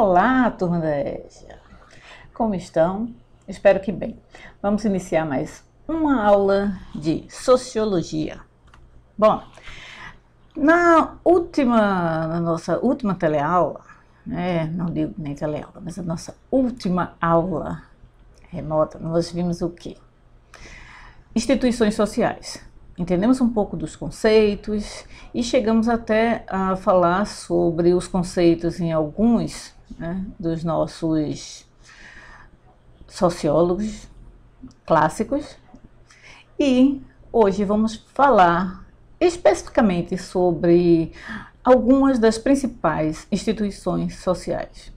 Olá, turma da EJA! Como estão? Espero que bem. Vamos iniciar mais uma aula de Sociologia. Bom, na nossa última teleaula, não digo nem teleaula, mas a nossa última aula remota, nós vimos o quê? Instituições sociais. Entendemos um pouco dos conceitos e chegamos até a falar sobre os conceitos em alguns dos nossos sociólogos clássicos. E hoje vamos falar especificamente sobre algumas das principais instituições sociais.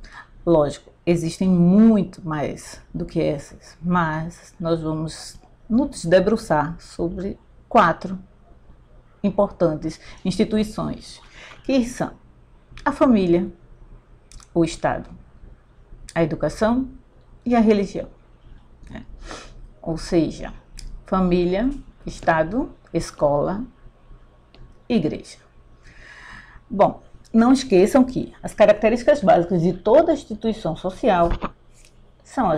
Lógico, existem muito mais do que essas, mas nós vamos nos debruçar sobre 4 importantes instituições, que são a família, o Estado, a educação e a religião. Ou seja, família, Estado, escola, igreja. Bom, não esqueçam que as características básicas de toda instituição social são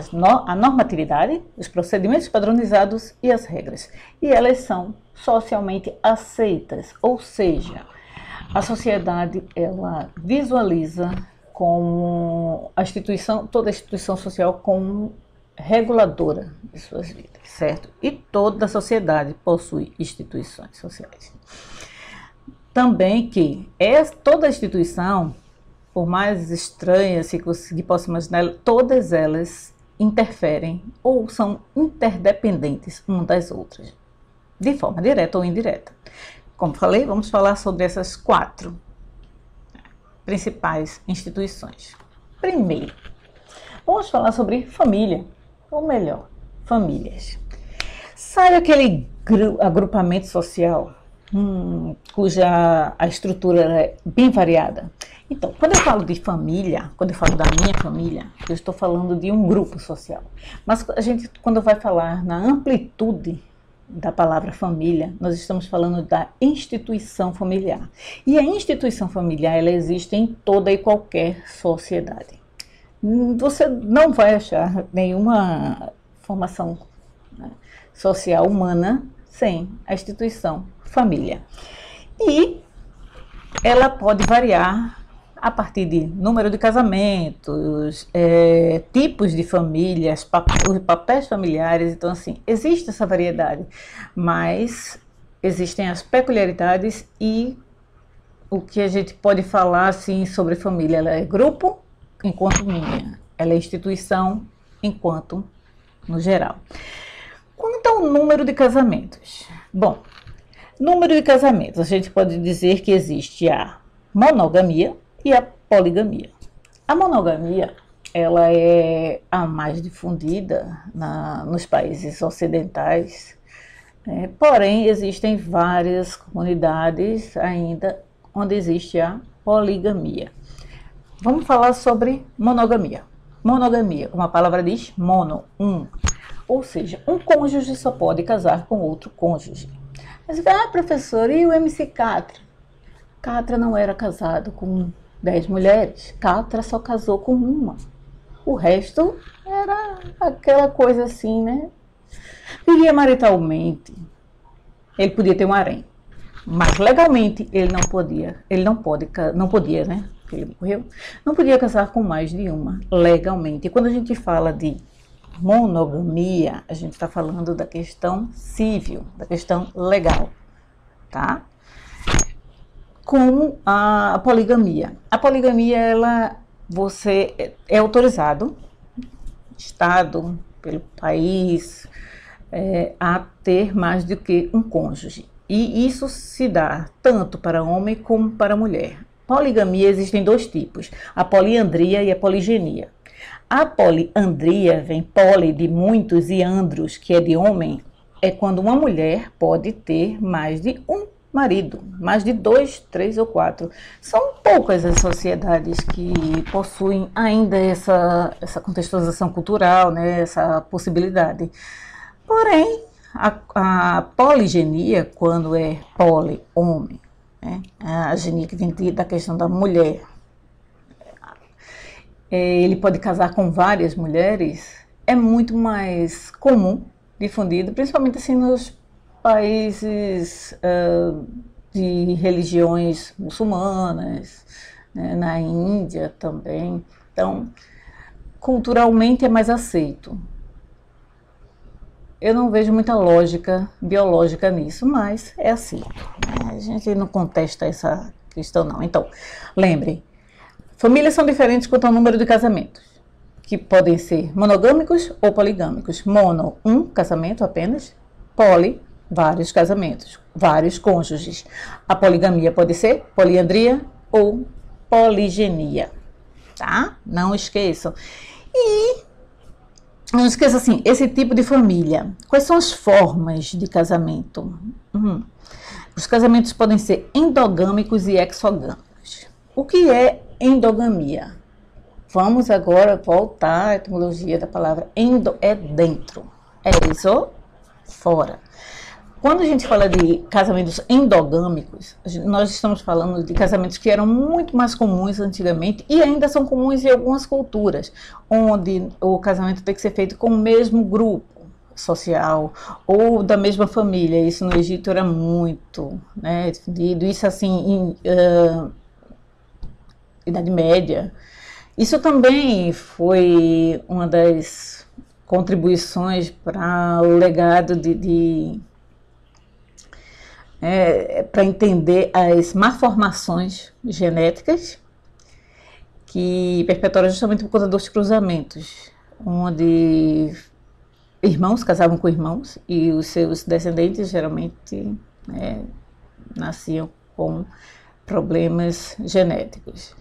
a normatividade, os procedimentos padronizados e as regras. E elas são socialmente aceitas, ou seja, a sociedade ela visualiza como toda a instituição social como reguladora de suas vidas, certo? E toda a sociedade possui instituições sociais. Também que toda instituição, por mais estranhas que possa imaginar, todas elas interferem ou são interdependentes umas das outras, de forma direta ou indireta. Como falei, vamos falar sobre essas 4 principais instituições. Primeiro, vamos falar sobre família, ou melhor, famílias. Sabe aquele agrupamento social cuja a estrutura é bem variada? Então, quando eu falo de família, quando eu falo da minha família, eu estou falando de um grupo social. Mas a gente, quando vai falar na amplitude da palavra família, nós estamos falando da instituição familiar. E a instituição familiar, ela existe em toda e qualquer sociedade. Você não vai achar nenhuma formação social humana sem a instituição família. E ela pode variar a partir de número de casamentos, tipos de famílias, papéis familiares. Então, assim, existe essa variedade, mas existem as peculiaridades e o que a gente pode falar assim, sobre família. Ela é grupo enquanto minha, ela é instituição enquanto no geral. Quanto ao número de casamentos? Bom, número de casamentos, a gente pode dizer que existe a monogamia e a poligamia. A monogamia, ela é a mais difundida nos países ocidentais, porém existem várias comunidades ainda onde existe a poligamia. Vamos falar sobre monogamia. Monogamia, como a palavra diz, mono, ou seja, um cônjuge só pode casar com outro cônjuge. Mas, professor, e o MC Catra? Catra não era casado com 10 mulheres, Catra só casou com uma. O resto era aquela coisa assim, né? Vivia maritalmente, ele podia ter um harém, mas legalmente ele não podia, né? Porque ele morreu, não podia casar com mais de uma legalmente. E quando a gente fala de monogamia, a gente está falando da questão civil, da questão legal, tá? Como a poligamia. A poligamia, você é autorizado, Estado, pelo país, a ter mais do que um cônjuge. E isso se dá tanto para homem como para mulher. Poligamia existem 2 tipos, a poliandria e a poligenia. A poliandria vem poli de muitos e andros, que é de homem, é quando uma mulher pode ter mais de um marido, mais de 2, 3 ou 4. São poucas as sociedades que possuem ainda essa contextualização cultural, né, essa possibilidade. Porém, a poligenia, quando é poli, homem, a genia que vem da questão da mulher, ele pode casar com várias mulheres, é muito mais comum, difundido, principalmente assim nos países de religiões muçulmanas, né, na Índia também. Então, culturalmente é mais aceito. Eu não vejo muita lógica biológica nisso, mas é assim. A gente não contesta essa questão, não. Então, lembrem, famílias são diferentes quanto ao número de casamentos, que podem ser monogâmicos ou poligâmicos. Mono, um casamento apenas. Poli, vários casamentos, vários cônjuges. A poligamia pode ser poliandria ou poligenia, tá? Não esqueçam. E não esqueça assim, esse tipo de família. Quais são as formas de casamento? Os casamentos podem ser endogâmicos e exogâmicos. O que é endogamia? Vamos agora voltar à etimologia da palavra endo, é dentro. Exo, fora. Quando a gente fala de casamentos endogâmicos, nós estamos falando de casamentos que eram muito mais comuns antigamente e ainda são comuns em algumas culturas, onde o casamento tem que ser feito com o mesmo grupo social ou da mesma família. Isso no Egito era muito, né, difundido. Isso assim em Idade Média. Isso também foi uma das contribuições para o legado para entender as malformações genéticas que perpetuaram justamente por conta dos cruzamentos, onde irmãos casavam com irmãos e os seus descendentes geralmente nasciam com problemas genéticos.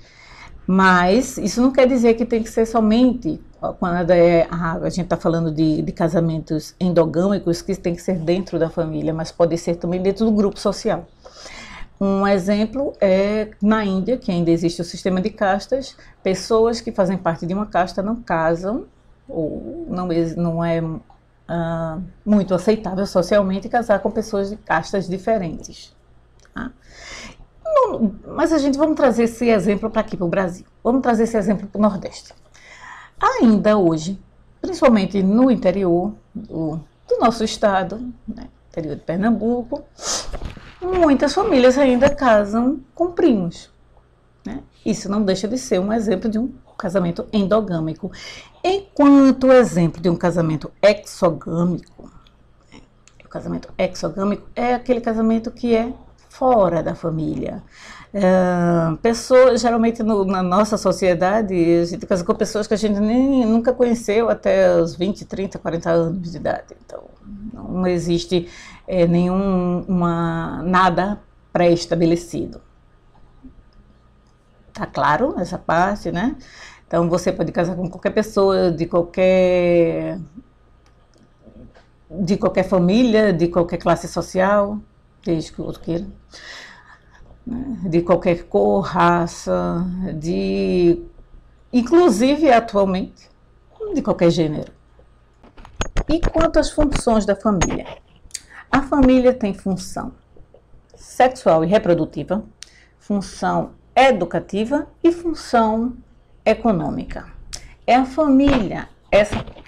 Mas isso não quer dizer que tem que ser somente quando a gente está falando de casamentos endogâmicos, que tem que ser dentro da família, mas pode ser também dentro do grupo social. Um exemplo é na Índia, que ainda existe o sistema de castas, pessoas que fazem parte de uma casta não casam, ou não é muito aceitável socialmente casar com pessoas de castas diferentes. Tá? Mas vamos trazer esse exemplo para aqui, para o Brasil. Vamos trazer esse exemplo para o Nordeste. Ainda hoje, principalmente no interior do nosso estado, né, interior de Pernambuco, muitas famílias ainda casam com primos. Né? Isso não deixa de ser um exemplo de um casamento endogâmico. Enquanto o exemplo de um casamento exogâmico, o casamento exogâmico é aquele casamento que é fora da família. Pessoas, geralmente na nossa sociedade, a gente casa com pessoas que a gente nunca conheceu até os 20, 30, 40 anos de idade. Então, não existe nada pré-estabelecido. Tá claro essa parte, né? Então, você pode casar com qualquer pessoa, de qualquer família, de qualquer classe social, desde que o outro queira, né? De qualquer cor, raça, inclusive atualmente, de qualquer gênero. E quanto às funções da família? A família tem função sexual e reprodutiva, função educativa e função econômica. É a família,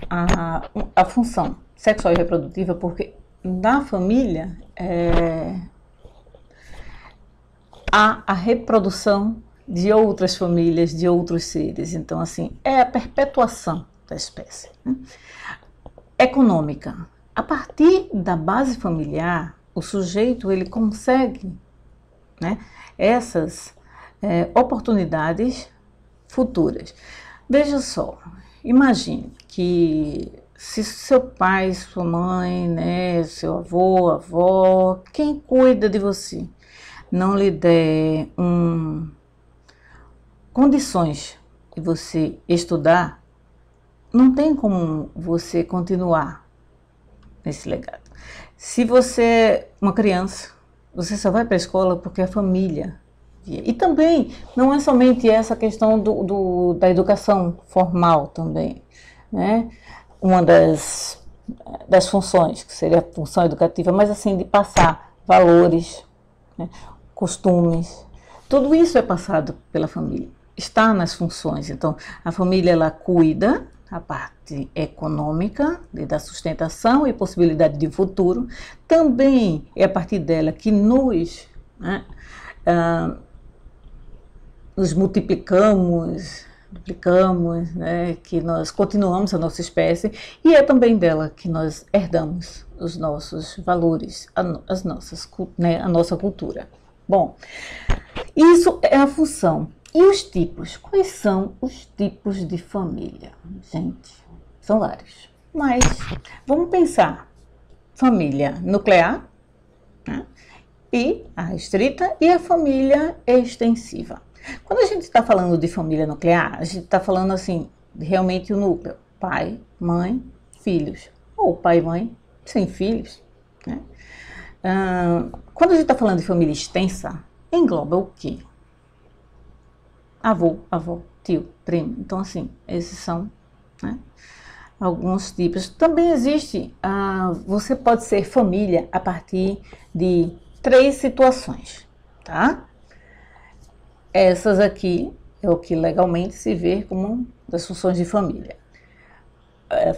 a função sexual e reprodutiva, porque na família há a reprodução de outras famílias, de outros seres. Então, assim, é a perpetuação da espécie. Né? Econômica. A partir da base familiar, o sujeito ele consegue, né, essas oportunidades futuras. Veja só, imagine que se seu pai, sua mãe, né, seu avô, avó, quem cuida de você, não lhe der condições de você estudar, não tem como você continuar nesse legado. Se você é uma criança, você só vai para a escola porque a família. E também não é somente essa questão da educação formal também, né? Uma das funções, que seria a função educativa, mas assim, de passar valores, né? Costumes, tudo isso é passado pela família. está nas funções. Então, a família, ela cuida a parte econômica, da sustentação e possibilidade de futuro. Também é a partir dela que nos, né, nos multiplicamos, duplicamos, né, que nós continuamos a nossa espécie, e é também dela que nós herdamos os nossos valores, né, a nossa cultura. Bom, isso é a função. E os tipos? Quais são os tipos de família? Gente, são vários. Mas vamos pensar. Família nuclear, né, e a restrita, e a família extensiva. Quando a gente está falando de família nuclear, a gente está falando assim, realmente o núcleo. Pai, mãe, filhos. Ou pai e mãe sem filhos, né? Quando a gente está falando de família extensa, engloba o quê? Avô, avó, tio, primo. Então, assim, esses são, né, alguns tipos. Também existe, você pode ser família a partir de 3 situações, tá? Essas aqui é o que legalmente se vê como das funções de família.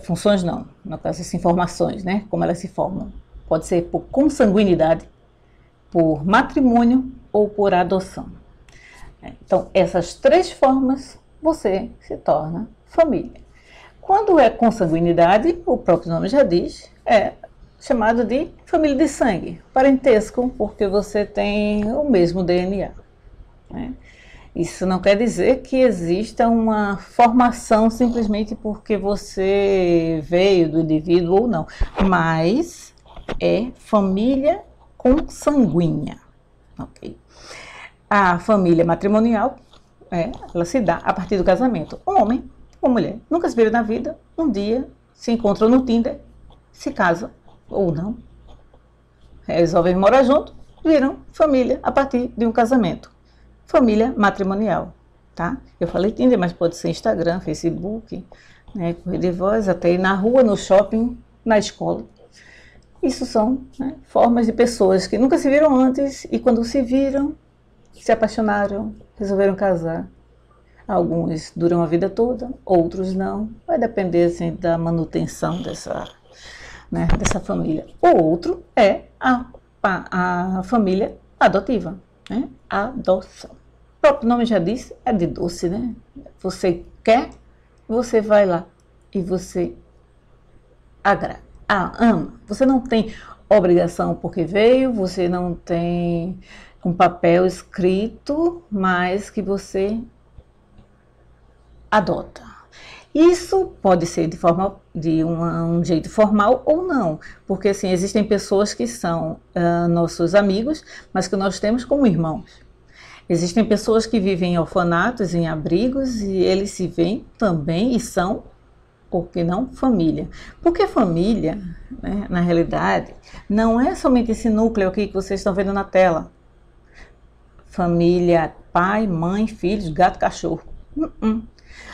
Funções não, no caso, as informações, né? Como elas se formam. Pode ser por consanguinidade, por matrimônio ou por adoção. Então, essas 3 formas você se torna família. Quando é consanguinidade, o próprio nome já diz, é chamado de família de sangue, parentesco, porque você tem o mesmo DNA, né? Isso não quer dizer que exista uma formação simplesmente porque você veio do indivíduo ou não, mas é família consanguínea, ok? A família matrimonial, ela se dá a partir do casamento. Um homem ou mulher nunca se viram na vida, um dia se encontram no Tinder, se casam ou não, resolvem morar junto, viram família a partir de um casamento. Família matrimonial, tá? Eu falei Tinder, mas pode ser Instagram, Facebook, né, correio de voz, até ir na rua, no shopping, na escola. Isso são, né, formas de pessoas que nunca se viram antes e quando se viram, se apaixonaram, resolveram casar. Alguns duram a vida toda, outros não. Vai depender assim, da manutenção dessa família. O outro é a família adotiva, né? Adoção. O próprio nome já diz, é de doce, né? Você quer, você vai lá e você ama. Você não tem obrigação porque veio, você não tem um papel escrito, mas que você adota. Isso pode ser de um jeito formal ou não, porque assim, existem pessoas que são nossos amigos, mas que nós temos como irmãos. Existem pessoas que vivem em orfanatos, em abrigos, e eles se veem também e são, por que não, família. Porque família, né, na realidade, não é somente esse núcleo aqui que vocês estão vendo na tela. Família, pai, mãe, filhos, gato, cachorro.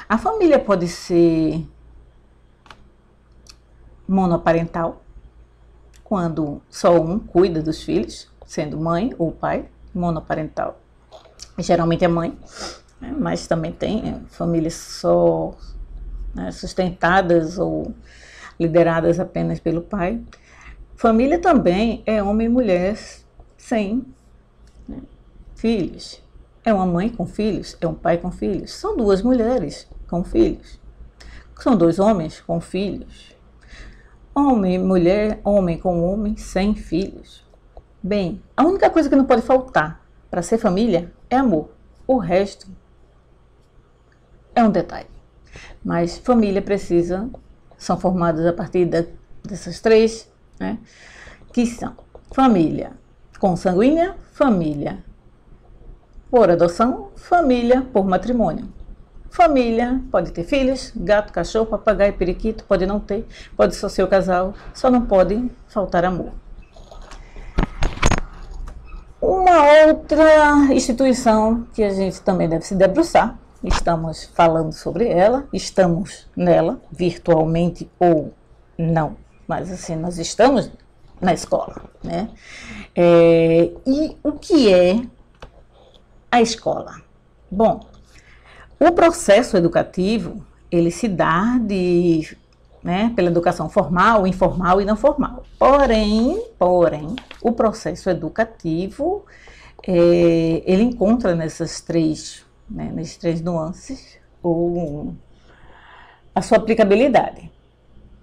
A família pode ser monoparental, quando só um cuida dos filhos, sendo mãe ou pai, monoparental. Geralmente é mãe, né, mas também tem famílias só, né, sustentadas ou lideradas apenas pelo pai. Família também é homem e mulher sem, né, filhos. É uma mãe com filhos, é um pai com filhos. São 2 mulheres com filhos. São 2 homens com filhos. Homem, mulher, homem com homem sem filhos. Bem, a única coisa que não pode faltar para ser família é amor. O resto é um detalhe. Mas família são formadas a partir dessas 3, né, que são família consanguínea, família por adoção, família por matrimônio. Família pode ter filhos, gato, cachorro, papagaio, periquito, pode não ter, pode só ser o casal, só não pode faltar amor. Uma outra instituição que a gente também deve se debruçar, estamos falando sobre ela, estamos nela, virtualmente ou não, mas assim, nós estamos na escola, né? E o que é a escola? Bom, O processo educativo, ele se dá pela educação formal, informal e não formal. Porém, o processo educativo, ele encontra nesses três nuances a sua aplicabilidade.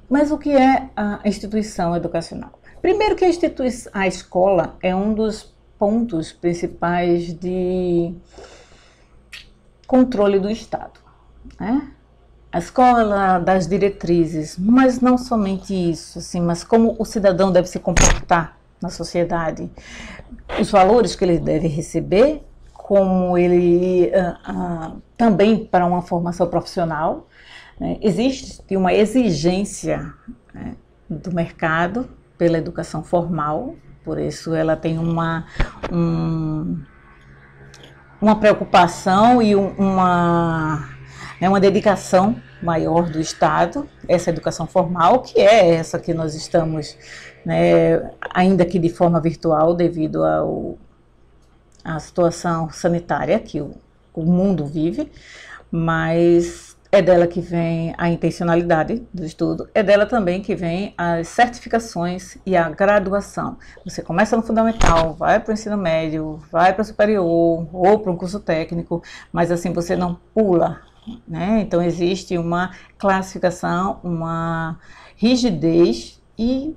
Mas o que é a instituição educacional? Primeiro que a escola é um dos pontos principais de controle do Estado, né? A escola dá as diretrizes, mas não somente isso, assim, mas como o cidadão deve se comportar na sociedade, os valores que ele deve receber, como ele também para uma formação profissional, né? Existe uma exigência, né, do mercado pela educação formal, por isso ela tem uma preocupação e uma dedicação maior do Estado, essa educação formal, que é essa que nós estamos, né, ainda que de forma virtual, devido à situação sanitária que o mundo vive, mas é dela que vem a intencionalidade do estudo, é dela também que vem as certificações e a graduação. Você começa no fundamental, vai para o ensino médio, vai para o superior ou para um curso técnico, mas assim você não pula, né? Então existe uma classificação, uma rigidez e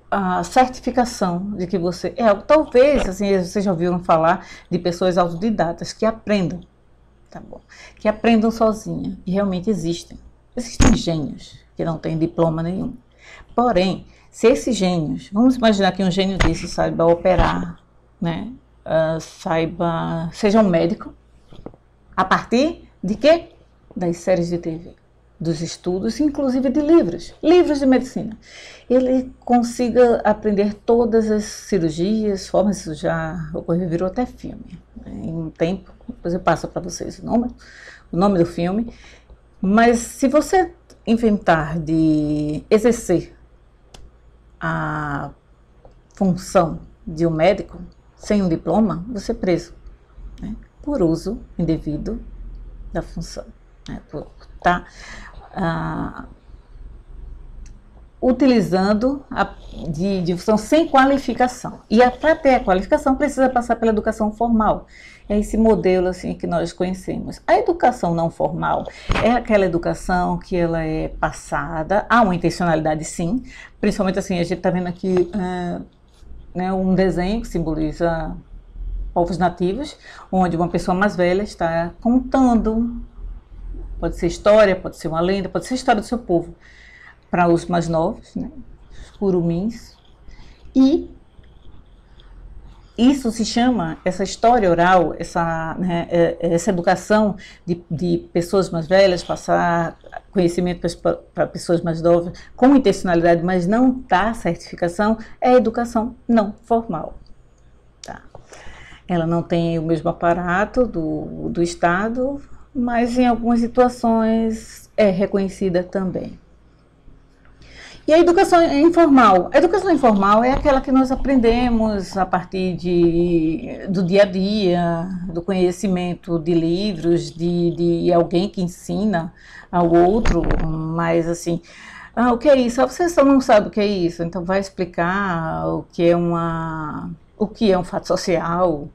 a certificação de que você é algo. Talvez, assim, vocês já ouviram falar de pessoas autodidatas que aprendam, tá bom? Que aprendam sozinha, e realmente existem. Existem gênios que não têm diploma nenhum. Porém, se esses gênios, vamos imaginar que um gênio desse saiba operar, né? Seja um médico, a partir de quê? Das séries de TV, dos estudos, inclusive de livros de medicina. Ele consiga aprender todas as cirurgias, formas, isso já ocorreu, virou até filme, né? Em um tempo, depois eu passo para vocês o nome do filme. Mas se você inventar de exercer a função de um médico sem um diploma, você é preso, né? Por uso indevido da função, né? Por estar utilizando de função sem qualificação. E para ter a qualificação precisa passar pela educação formal. É esse modelo assim que nós conhecemos. A educação não formal é aquela educação que ela é passada, há uma intencionalidade sim, principalmente assim, a gente está vendo aqui um desenho que simboliza povos nativos, onde uma pessoa mais velha está contando, pode ser história, pode ser uma lenda, pode ser história do seu povo, para os mais novos, né, os curumins. E isso se chama, essa história oral, essa educação de pessoas mais velhas, passar conhecimento para pessoas mais novas, com intencionalidade, mas não dá certificação, é educação não formal. Tá? Ela não tem o mesmo aparato do Estado, mas em algumas situações é reconhecida também. E a educação informal? A educação informal é aquela que nós aprendemos a partir do dia a dia, do conhecimento de livros, de alguém que ensina ao outro, mas assim, o que é isso? Você só não sabe o que é isso, então vai explicar o que é um fato social,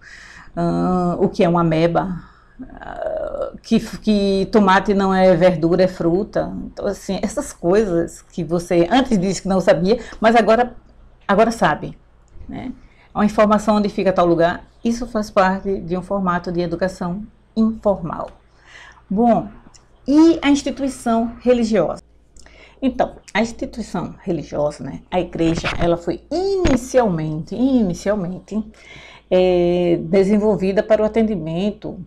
o que é uma ameba, que tomate não é verdura, é fruta. Então, assim, essas coisas que você antes disse que não sabia, mas agora sabe, né? Uma informação onde fica tal lugar, isso faz parte de um formato de educação informal. Bom, e a instituição religiosa? Então, a instituição religiosa, né, a igreja, ela foi inicialmente desenvolvida para o atendimento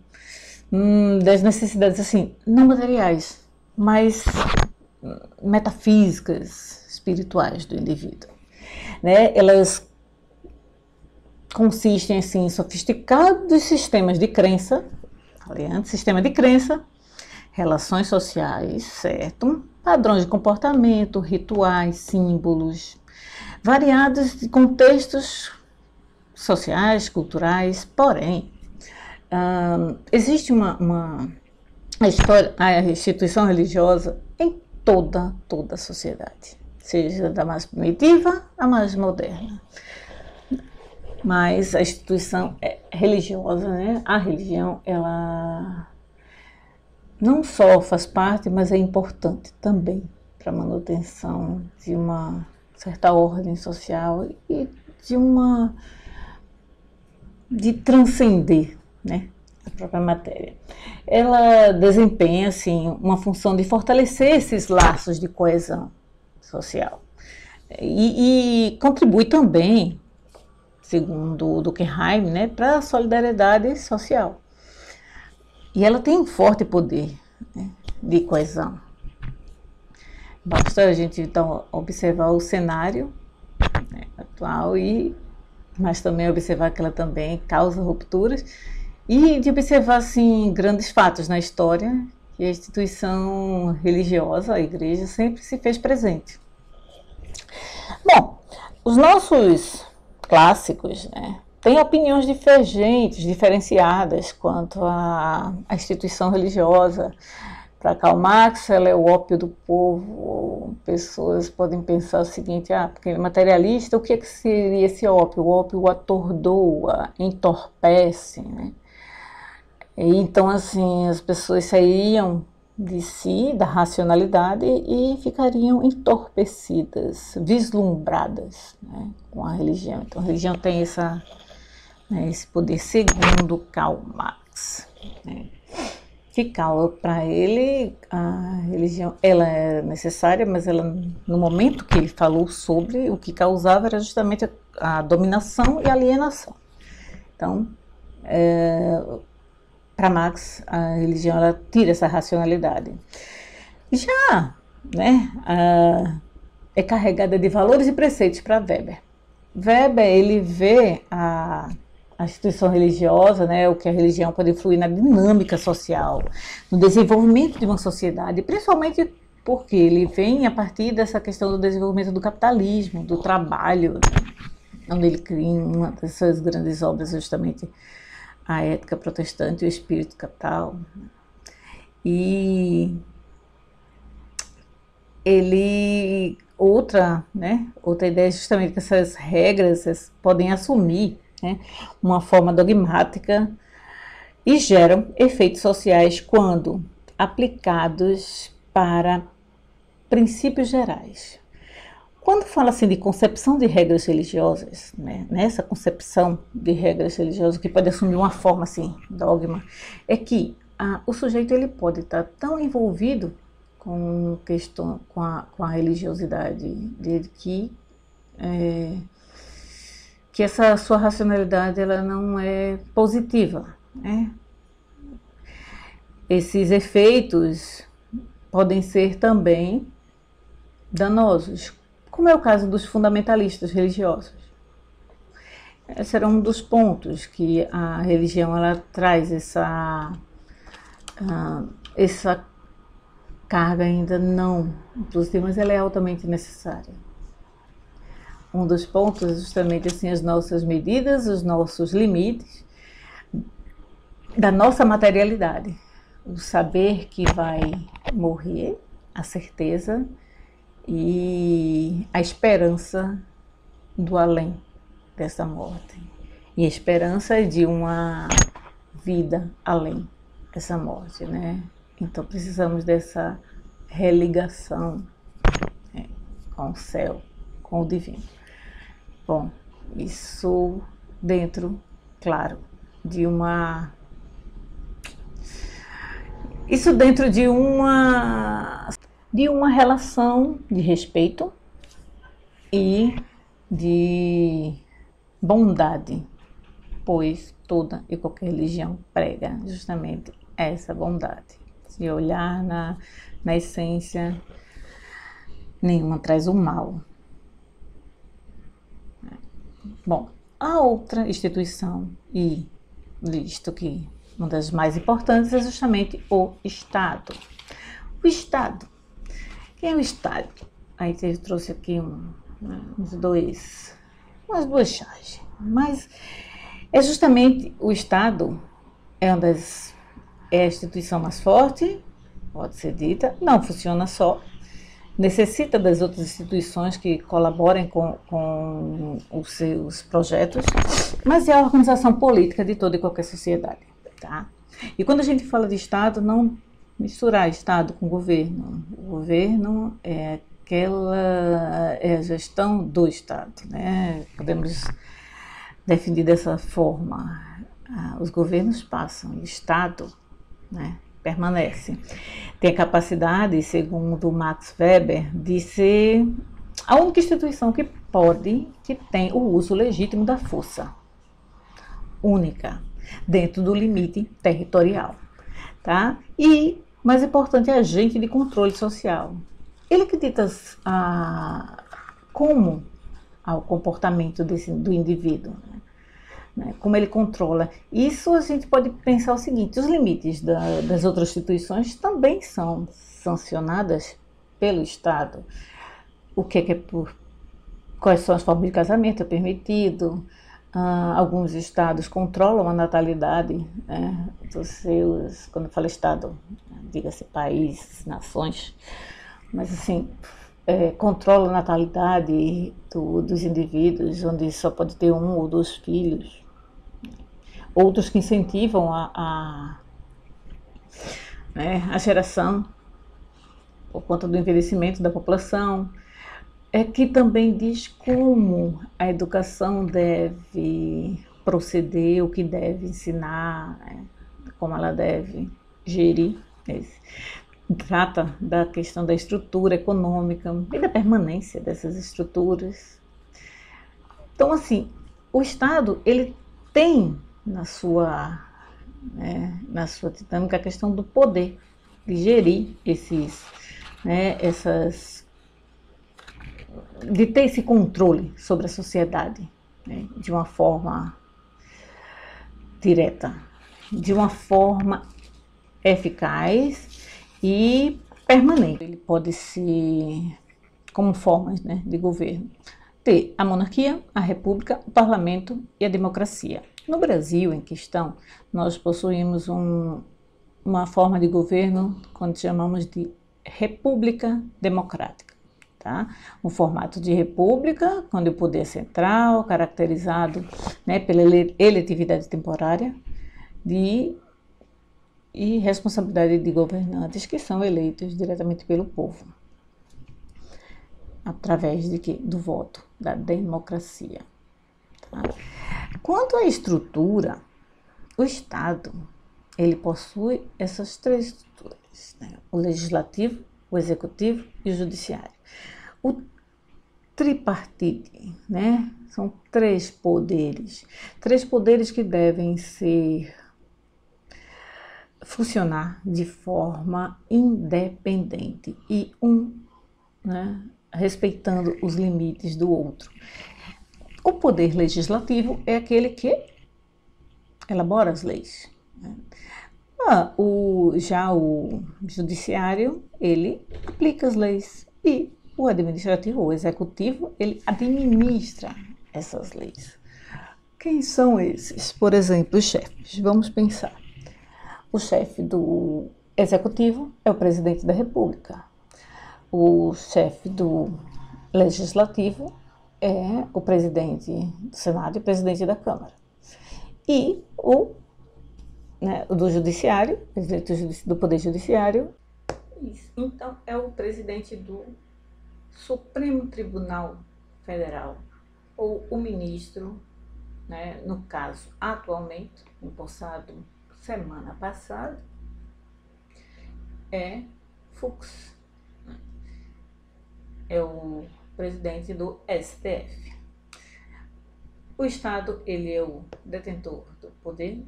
das necessidades, assim, não materiais, mas metafísicas, espirituais do indivíduo, né? Elas consistem, assim, em sofisticados sistemas de crença, sistema de crença, relações sociais, certo? Padrões de comportamento, rituais, símbolos, variados de contextos sociais, culturais, porém, Existe a instituição religiosa em toda a sociedade, seja da mais primitiva à mais moderna. Mas a instituição religiosa, né? A religião, ela não só faz parte, mas é importante também para a manutenção de uma certa ordem social e de transcender, né, a própria matéria. Ela desempenha, assim, uma função de fortalecer esses laços de coesão social e contribui também, segundo Durkheim, né, para a solidariedade social. E ela tem um forte poder, né, de coesão. Basta a gente, então, observar o cenário, né, atual, mas também observar que ela também causa rupturas e de observar, assim, grandes fatos na história que a instituição religiosa, a igreja, sempre se fez presente. Bom, os nossos clássicos, né, têm opiniões divergentes, diferenciadas quanto à instituição religiosa. Para Karl Marx, ela é o ópio do povo. Pessoas podem pensar o seguinte: porque ele é materialista, o que seria esse ópio? O ópio o atordoa, entorpece, né? E então, assim, as pessoas sairiam de si, da racionalidade, e ficariam entorpecidas, vislumbradas, né, com a religião. Então, a religião tem esse poder, segundo Karl Marx, né? Que para ele a religião ela é necessária, mas ela, no momento que ele falou sobre, o que causava era justamente a dominação e a alienação. Então, para Marx, a religião ela tira essa racionalidade. Já, né, é carregada de valores e preceitos para Weber. Weber, ele vê a instituição religiosa, né, o que a religião pode influir na dinâmica social, no desenvolvimento de uma sociedade, principalmente porque ele vem a partir dessa questão do desenvolvimento do capitalismo, do trabalho, né, onde ele cria uma dessas grandes obras, justamente a Ética Protestante e o Espírito Capital. E outra ideia é justamente que essas regras podem assumir, né, uma forma dogmática e geram efeitos sociais quando aplicados para princípios gerais. Quando fala assim de concepção de regras religiosas, né, nessa concepção de regras religiosas que pode assumir uma forma assim, dogma, é que o sujeito ele pode estar tão envolvido com a religiosidade dele que essa sua racionalidade ela não é positiva, né? Esses efeitos podem ser também danosos, como é o caso dos fundamentalistas religiosos. Esse era um dos pontos que a religião ela traz essa carga ainda não positiva, mas ela é altamente necessária. Um dos pontos é justamente assim, as nossas medidas, os nossos limites da nossa materialidade. O saber que vai morrer, a certeza e a esperança do além dessa morte. E a esperança de uma vida além dessa morte, né? Então precisamos dessa religação, né, com o céu, com o divino. Bom, isso dentro, claro, de uma relação de respeito e de bondade, pois toda e qualquer religião prega justamente essa bondade. Se olhar na essência, nenhuma traz o mal. Bom, a outra instituição, e visto que uma das mais importantes é justamente o Estado. O Estado. Quem é o Estado? Aí eu trouxe aqui umas duas charges. Mas é justamente o Estado é a instituição mais forte, pode ser dita, não funciona só, necessita das outras instituições que colaborem com os seus projetos, mas é a organização política de toda e qualquer sociedade, tá? E quando a gente fala de Estado, não misturar Estado com governo. O governo é a gestão do Estado, né? Podemos definir dessa forma. Os governos passam, o Estado, né, permanece. Tem a capacidade, segundo Max Weber, de ser a única instituição que tem o uso legítimo da força. Única, dentro do limite territorial. Tá? E, mais importante, é agente de controle social. Ele que dita como ao comportamento do indivíduo, né? Como ele controla. Isso a gente pode pensar o seguinte: os limites das outras instituições também são sancionadas pelo Estado. O que é quais são as formas de casamento é permitido. Alguns estados controlam a natalidade, né, dos seus, quando eu falo estado, diga-se país, nações, mas assim, controla a natalidade dos indivíduos, onde só pode ter um ou dois filhos. Outros que incentivam né, a geração por conta do envelhecimento da população. Que também diz como a educação deve proceder, o que deve ensinar, né, como ela deve gerir. Trata da questão da estrutura econômica e da permanência dessas estruturas. Então, assim, o Estado, ele tem na sua dinâmica a questão do poder, de gerir de ter esse controle sobre a sociedade, né, de uma forma direta, de uma forma eficaz e permanente. Ele pode ser, como formas, né, de governo, ter a monarquia, a república, o parlamento e a democracia. No Brasil, em questão, nós possuímos uma forma de governo, quando chamamos de república democrática. Tá? Um formato de república, quando o poder é central, caracterizado, né, pela eletividade temporária e responsabilidade de governantes que são eleitos diretamente pelo povo, através de quê? Do voto, da democracia. Tá? Quanto à estrutura, o Estado, ele possui essas três estruturas, né? O legislativo, o executivo e o judiciário. O tripartite, né? São três poderes que devem funcionar de forma independente e né, respeitando os limites do outro. O poder legislativo é aquele que elabora as leis, né? Já o judiciário, ele aplica as leis, e o administrativo, o executivo, ele administra essas leis. Quem são esses? Por exemplo, os chefes. Vamos pensar. O chefe do executivo é o presidente da República. O chefe do legislativo é o presidente do Senado e o presidente da Câmara. E do judiciário, presidente do Poder Judiciário, então é o presidente do Supremo Tribunal Federal, ou o ministro, né, no caso, atualmente, empossado semana passada, é Fux, é o presidente do STF. O Estado, ele é o detentor do poder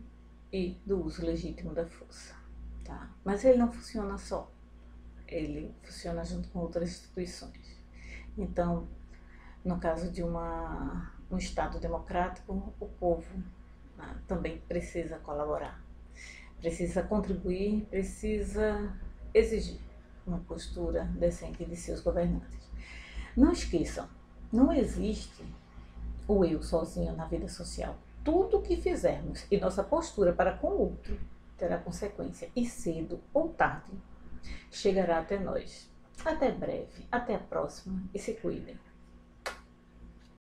e do uso legítimo da força, tá? Mas ele não funciona só, ele funciona junto com outras instituições. Então, no caso de um Estado democrático, o povo, né, também precisa colaborar, precisa contribuir, precisa exigir uma postura decente de seus governantes. Não esqueçam, não existe o eu sozinho na vida social. tudo o que fizermos e nossa postura para com o outro terá consequência e cedo ou tarde chegará até nós. Até breve, até a próxima e se cuidem.